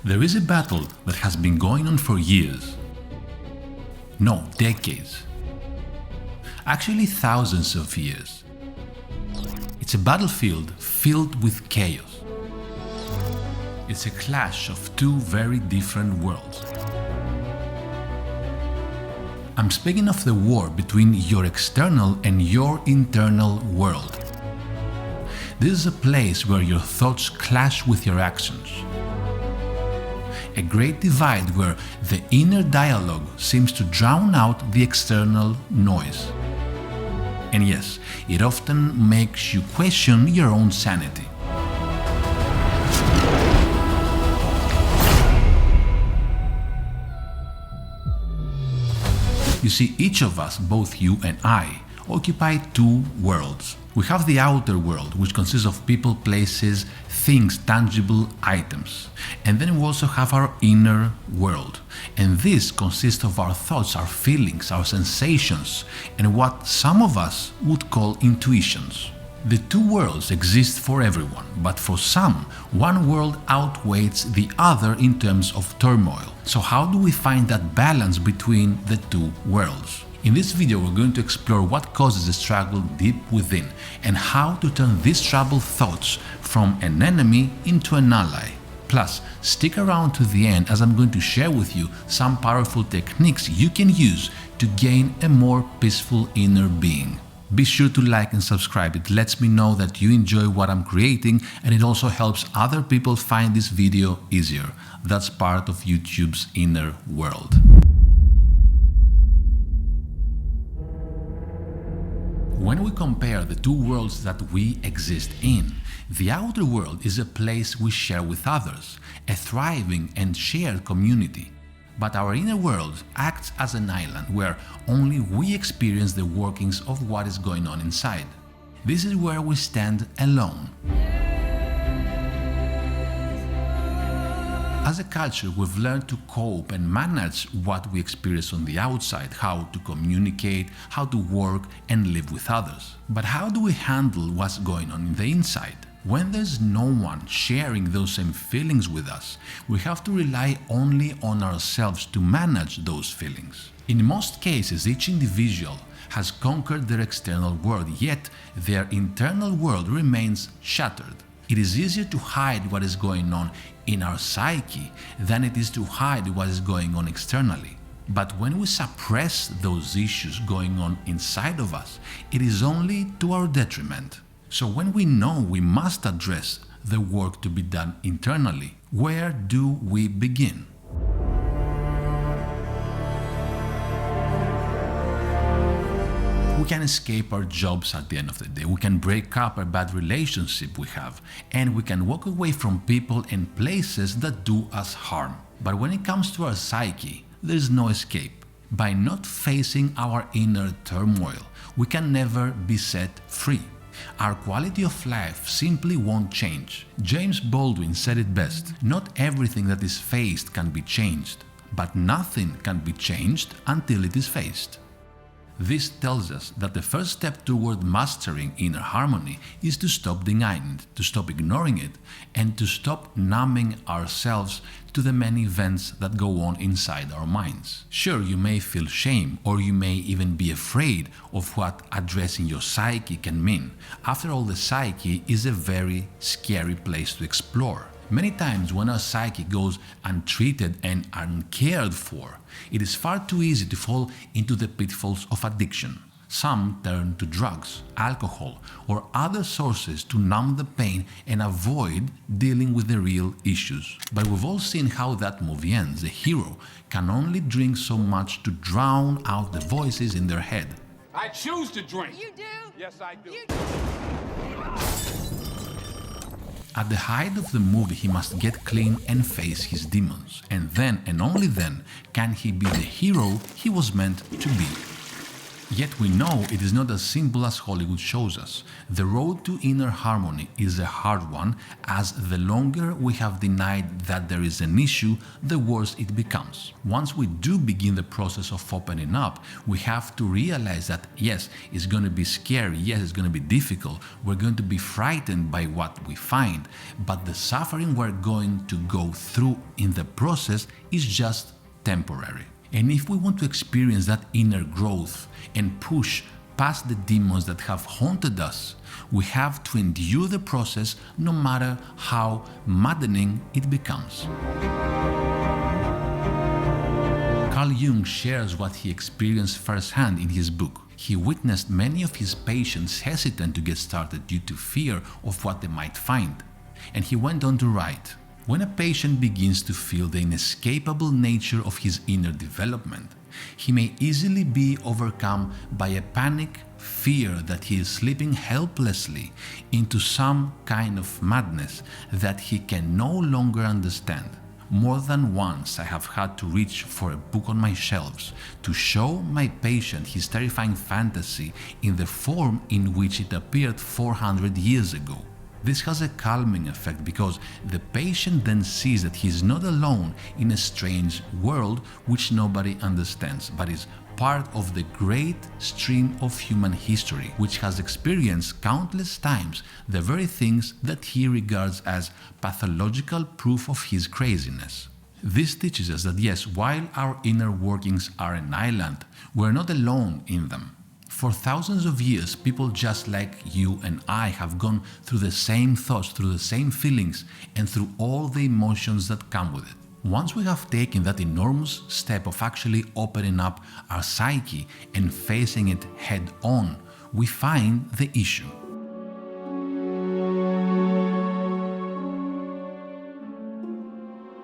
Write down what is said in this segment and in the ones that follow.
There is a battle that has been going on for years. No, decades. Actually, thousands of years. It's a battlefield filled with chaos. It's a clash of two very different worlds. I'm speaking of the war between your external and your internal world. This is a place where your thoughts clash with your actions. A great divide where the inner dialogue seems to drown out the external noise. And yes, it often makes you question your own sanity. You see, each of us, both you and I, occupy two worlds. We have the outer world, which consists of people, places, things, tangible items. And then we also have our inner world. And this consists of our thoughts, our feelings, our sensations, and what some of us would call intuitions. The two worlds exist for everyone, but for some, one world outweighs the other in terms of turmoil. So how do we find that balance between the two worlds? In this video, we're going to explore what causes the struggle deep within and how to turn these troubled thoughts from an enemy into an ally. Plus, stick around to the end as I'm going to share with you some powerful techniques you can use to gain a more peaceful inner being. Be sure to like and subscribe. It lets me know that you enjoy what I'm creating, and it also helps other people find this video easier. That's part of YouTube's inner world. When we compare the two worlds that we exist in, the outer world is a place we share with others, a thriving and shared community. But our inner world acts as an island where only we experience the workings of what is going on inside. This is where we stand alone. As a culture, we've learned to cope and manage what we experience on the outside, how to communicate, how to work and live with others. But how do we handle what's going on in the inside? When there's no one sharing those same feelings with us, we have to rely only on ourselves to manage those feelings. In most cases, each individual has conquered their external world, yet their internal world remains shattered. It is easier to hide what is going on in our psyche than it is to hide what is going on externally. But when we suppress those issues going on inside of us, it is only to our detriment. So when we know we must address the work to be done internally, where do we begin? We can escape our jobs at the end of the day, we can break up a bad relationship we have, and we can walk away from people and places that do us harm. But when it comes to our psyche, there is no escape. By not facing our inner turmoil, we can never be set free. Our quality of life simply won't change. James Baldwin said it best: "Not everything that is faced can be changed, but nothing can be changed until it is faced." This tells us that the first step toward mastering inner harmony is to stop denying it, to stop ignoring it, and to stop numbing ourselves to the many events that go on inside our minds. Sure, you may feel shame, or you may even be afraid of what addressing your psyche can mean. After all, the psyche is a very scary place to explore. Many times when our psyche goes untreated and uncared for, it is far too easy to fall into the pitfalls of addiction. Some turn to drugs, alcohol, or other sources to numb the pain and avoid dealing with the real issues. But we've all seen how that movie ends. The hero can only drink so much to drown out the voices in their head. I choose to drink. You do? Yes, I do. At the height of the movie, he must get clean and face his demons, and then and only then can he be the hero he was meant to be. Yet we know it is not as simple as Hollywood shows us. The road to inner harmony is a hard one, as the longer we have denied that there is an issue, the worse it becomes. Once we do begin the process of opening up, we have to realize that yes, it's going to be scary, yes, it's going to be difficult, we're going to be frightened by what we find, but the suffering we're going to go through in the process is just temporary. And if we want to experience that inner growth and push past the demons that have haunted us, we have to endure the process no matter how maddening it becomes. Carl Jung shares what he experienced firsthand in his book. He witnessed many of his patients hesitant to get started due to fear of what they might find. And he went on to write, "When a patient begins to feel the inescapable nature of his inner development, he may easily be overcome by a panic fear that he is slipping helplessly into some kind of madness that he can no longer understand. More than once I have had to reach for a book on my shelves to show my patient his terrifying fantasy in the form in which it appeared 400 years ago. This has a calming effect because the patient then sees that he is not alone in a strange world which nobody understands, but is part of the great stream of human history, which has experienced countless times the very things that he regards as pathological proof of his craziness." This teaches us that yes, while our inner workings are an island, we're not alone in them. For thousands of years, people just like you and I have gone through the same thoughts, through the same feelings, and through all the emotions that come with it. Once we have taken that enormous step of actually opening up our psyche and facing it head on, we find the issue.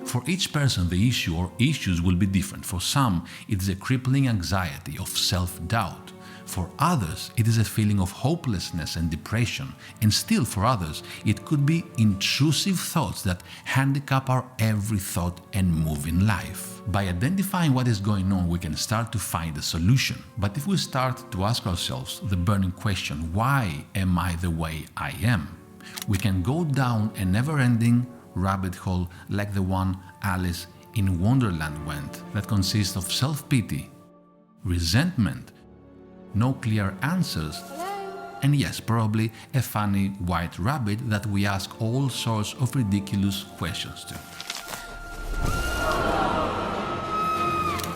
For each person, the issue or issues will be different. For some, it is a crippling anxiety of self-doubt. For others, it is a feeling of hopelessness and depression, and still for others, it could be intrusive thoughts that handicap our every thought and move in life. By identifying what is going on, we can start to find a solution. But if we start to ask ourselves the burning question, why am I the way I am? We can go down a never-ending rabbit hole like the one Alice in Wonderland went, that consists of self-pity, resentment, no clear answers, and yes, probably a funny white rabbit that we ask all sorts of ridiculous questions to.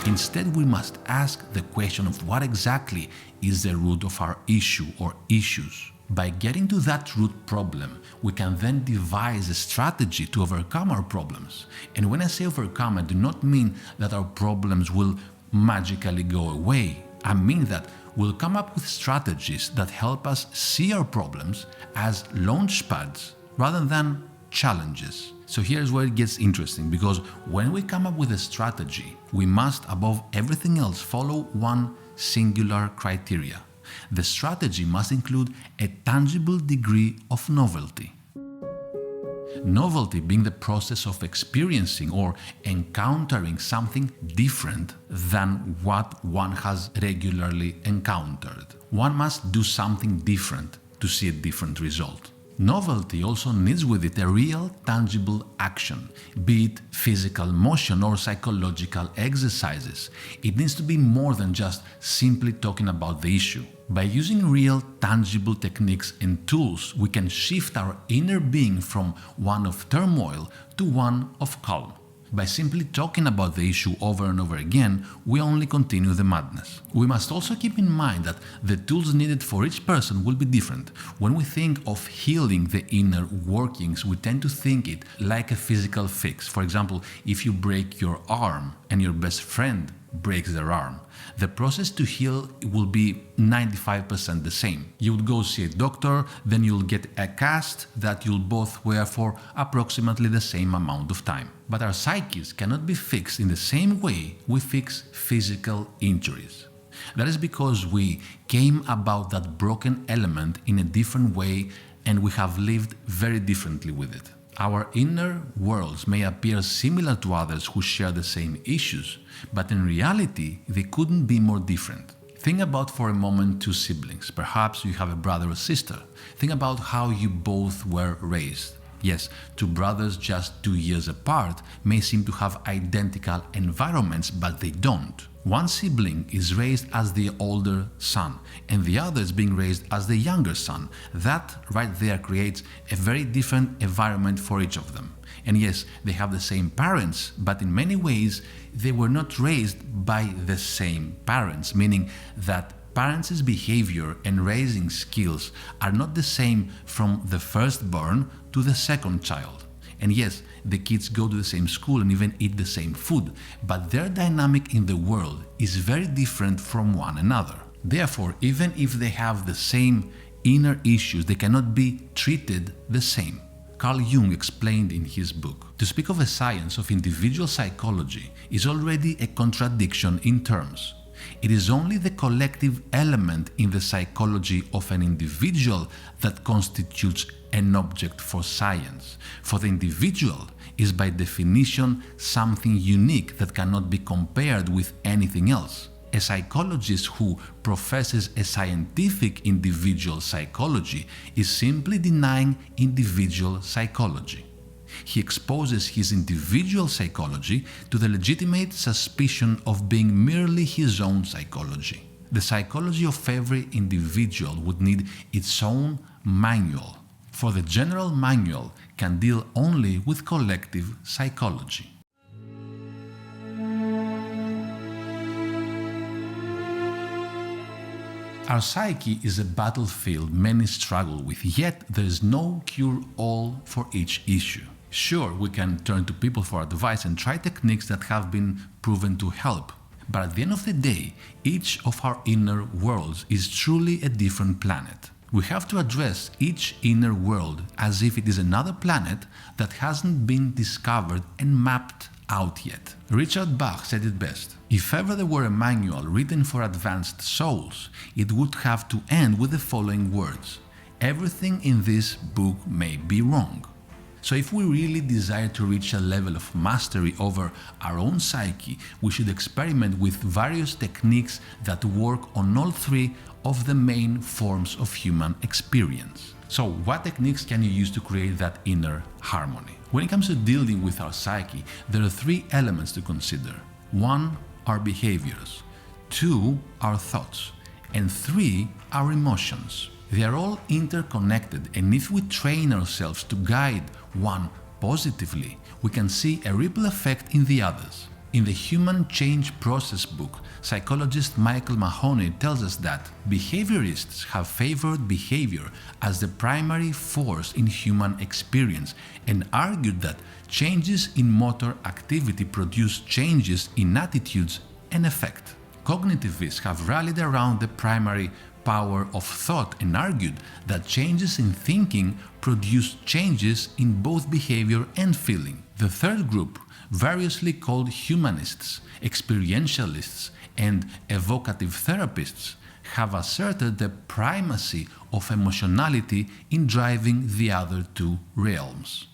Instead, we must ask the question of what exactly is the root of our issue or issues. By getting to that root problem, we can then devise a strategy to overcome our problems. And when I say overcome, I do not mean that our problems will magically go away. I mean that we'll come up with strategies that help us see our problems as launch pads rather than challenges. So here's where it gets interesting, because when we come up with a strategy, we must, above everything else, follow one singular criteria. The strategy must include a tangible degree of novelty. Novelty being the process of experiencing or encountering something different than what one has regularly encountered. One must do something different to see a different result. Novelty also needs with it a real, tangible action, be it physical motion or psychological exercises. It needs to be more than just simply talking about the issue. By using real, tangible techniques and tools, we can shift our inner being from one of turmoil to one of calm. By simply talking about the issue over and over again, we only continue the madness. We must also keep in mind that the tools needed for each person will be different. When we think of healing the inner workings, we tend to think it like a physical fix. For example, if you break your arm and your best friend breaks their arm, the process to heal will be 95% the same. You would go see a doctor, then you'll get a cast that you'll both wear for approximately the same amount of time. But our psyches cannot be fixed in the same way we fix physical injuries. That is because we came about that broken element in a different way, and we have lived very differently with it. Our inner worlds may appear similar to others who share the same issues, but in reality, they couldn't be more different. Think about for a moment two siblings. Perhaps you have a brother or sister. Think about how you both were raised. Yes, two brothers just 2 years apart may seem to have identical environments, but they don't. One sibling is raised as the older son, and the other is being raised as the younger son. That right there creates a very different environment for each of them. And yes, they have the same parents, but in many ways they were not raised by the same parents, meaning that parents' behavior and raising skills are not the same from the firstborn to the second child. And yes, the kids go to the same school and even eat the same food, but their dynamic in the world is very different from one another. Therefore, even if they have the same inner issues, they cannot be treated the same. Carl Jung explained in his book, to speak of a science of individual psychology is already a contradiction in terms. It is only the collective element in the psychology of an individual that constitutes an object for science. For the individual is by definition something unique that cannot be compared with anything else. A psychologist who professes a scientific individual psychology is simply denying individual psychology. He exposes his individual psychology to the legitimate suspicion of being merely his own psychology. The psychology of every individual would need its own manual, for the general manual can deal only with collective psychology. Our psyche is a battlefield many struggle with, yet there is no cure-all for each issue. Sure, we can turn to people for advice and try techniques that have been proven to help, but at the end of the day, each of our inner worlds is truly a different planet. We have to address each inner world as if it is another planet that hasn't been discovered and mapped out yet. Richard Bach said it best: if ever there were a manual written for advanced souls, it would have to end with the following words: everything in this book may be wrong. So if we really desire to reach a level of mastery over our own psyche, we should experiment with various techniques that work on all three of the main forms of human experience. So what techniques can you use to create that inner harmony? When it comes to dealing with our psyche, there are three elements to consider. 1, our behaviors. 2, our thoughts. And 3, our emotions. They are all interconnected, and if we train ourselves to guide one positively, we can see a ripple effect in the others. In the Human Change Process book, psychologist Michael Mahoney tells us that behaviorists have favored behavior as the primary force in human experience and argued that changes in motor activity produce changes in attitudes and affect. Cognitivists have rallied around the primary power of thought and argued that changes in thinking produce changes in both behavior and feeling. The third group, variously called humanists, experientialists, and evocative therapists, have asserted the primacy of emotionality in driving the other two realms.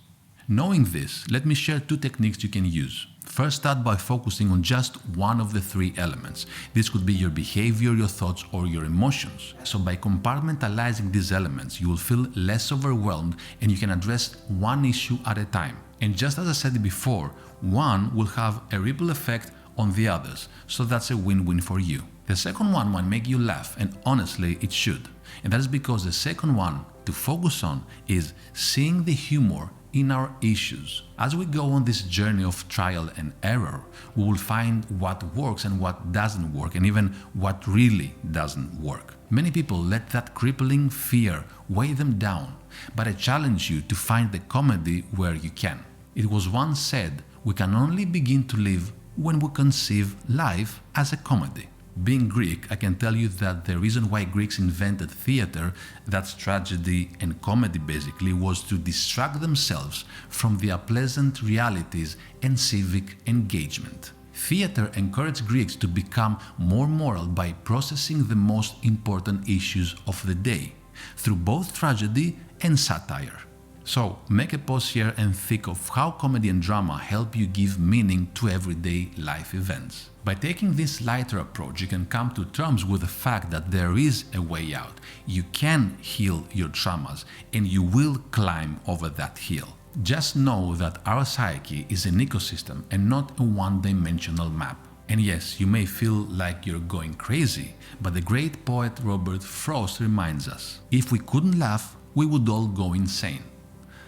Knowing this, let me share 2 techniques you can use. First, start by focusing on just one of the 3 elements. This could be your behavior, your thoughts, or your emotions. So by compartmentalizing these elements, you will feel less overwhelmed and you can address one issue at a time. And just as I said before, one will have a ripple effect on the others, so that's a win-win for you. The second one might make you laugh, and honestly, it should. And that is because the second one to focus on is seeing the humor in our issues. As we go on this journey of trial and error, we will find what works and what doesn't work, and even what really doesn't work. Many people let that crippling fear weigh them down, but I challenge you to find the comedy where you can. It was once said, we can only begin to live when we conceive life as a comedy. Being Greek, I can tell you that the reason why Greeks invented theater, that's tragedy and comedy basically, was to distract themselves from the unpleasant realities and civic engagement. Theater encouraged Greeks to become more moral by processing the most important issues of the day, through both tragedy and satire. So make a pause here and think of how comedy and drama help you give meaning to everyday life events. By taking this lighter approach, you can come to terms with the fact that there is a way out. You can heal your traumas and you will climb over that hill. Just know that our psyche is an ecosystem and not a one-dimensional map. And yes, you may feel like you're going crazy, but the great poet Robert Frost reminds us, if we couldn't laugh, we would all go insane.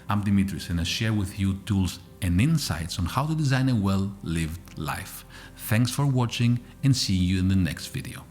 I'm Dimitris and I share with you tools and insights on how to design a well-lived life. Thanks for watching and see you in the next video.